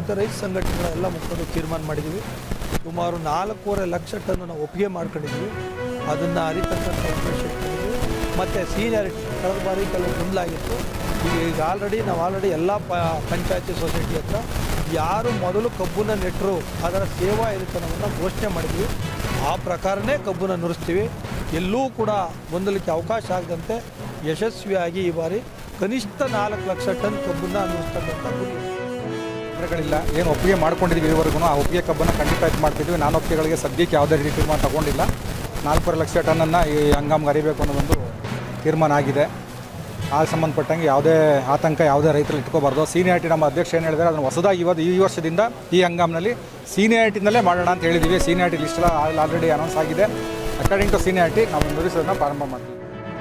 ಮತ್ತು ರೈತ ಸಂಘಟನೆಗಳ ಎಲ್ಲ ಮುಖಂಡರು ತೀರ್ಮಾನ ಮಾಡಿದ್ದೀವಿ. ಸುಮಾರು 4.5 ಲಕ್ಷ ಟನ್ ನಾವು ಒಪ್ಪಿಗೆ ಮಾಡ್ಕೊಂಡಿದ್ವಿ. ಅದನ್ನು ಅರಿತಕ್ಕಂಥ ಉದ್ದೇಶ ಇಟ್ಕೊಂಡಿದ್ವಿ. ಮತ್ತು ಸೀನಿಯಾರಿಟಿ ಕಳೆದ ಬಾರಿ ಕೆಲವು ಗೊಂದಲಾಗಿತ್ತು. ಈಗ ಆಲ್ರೆಡಿ ಎಲ್ಲ ಪಂಚಾಯತಿ ಸೊಸೈಟಿ ಹತ್ರ ಯಾರು ಮೊದಲು ಕಬ್ಬನ್ನು ನೆಟ್ಟರು ಅದರ ಸೇವಾ ಹಿರಿತನವನ್ನು ಘೋಷಣೆ ಮಾಡಿದ್ವಿ. ಆ ಪ್ರಕಾರನೇ ಕಬ್ಬನ್ನು ನುರಿಸ್ತೀವಿ. ಎಲ್ಲೂ ಕೂಡ ಗೊಂದಲಕ್ಕೆ ಅವಕಾಶ ಆಗದಂತೆ ಯಶಸ್ವಿಯಾಗಿ ಈ ಬಾರಿ ಕನಿಷ್ಠ 4 ಲಕ್ಷ ಟನ್ ಕಬ್ಬನ್ನು ನುರಿಸ್ತಕ್ಕಂಥ ಗುರಿ ಗಳಿಲ್ಲ. ಏನು ಒಪ್ಪಿಗೆ ಮಾಡ್ಕೊಂಡಿದ್ದೀವಿ ಇದುವರೆಗೂ ಆ ಒಪ್ಪಿಗೆ ಕಬ್ಬನ್ನು ಖಂಡಿತ ಇದು ಮಾಡ್ತಿದ್ವಿ. ನಾನು ಒಪ್ಪಿಗೆಗಳಿಗೆ ಸದ್ಯಕ್ಕೆ ಯಾವುದೇ ರೀತಿ ತೀರ್ಮಾನ ತಗೊಂಡಿಲ್ಲ. 4.5 ಲಕ್ಷ ಟನ್ನನ್ನು ಈ ಹಂಗಾಮ್ಗೆ ಅರಿಬೇಕು ಅನ್ನೋದೊಂದು ತೀರ್ಮಾನ ಆಗಿದೆ. ಆ ಸಂಬಂಧಪಟ್ಟಂಗೆ ಯಾವುದೇ ಆತಂಕ ಯಾವುದೇ ರೈತರು ಇಟ್ಕೋಬಾರ್ದು. ಸೀನಿಯಾರಿಟಿ ನಮ್ಮ ಅಧ್ಯಕ್ಷ ಏನು ಹೇಳಿದರೆ ಅದನ್ನು ಹೊಸದಾಗಿ ಈ ವರ್ಷದಿಂದ ಈ ಹಂಗಾಮ್ನಲ್ಲಿ ಸೀನಿಯಾರಿಟಿನಲ್ಲೇ ಮಾಡೋಣ ಅಂತ ಹೇಳಿದ್ದೀವಿ. ಸೀನಿಯಾರಿಟಿ ಲಿಸ್ಟ್ ಆಲ್ರೆಡಿ ಅನೌನ್ಸ್ ಆಗಿದೆ. ಅಕಾರ್ಡಿಂಗ್ ಟು ಸೀನಿಯಾರಿಟಿ ನಾವು ನುರಿಸೋದನ್ನು ಪ್ರಾರಂಭ ಮಾಡ್ತೀವಿ.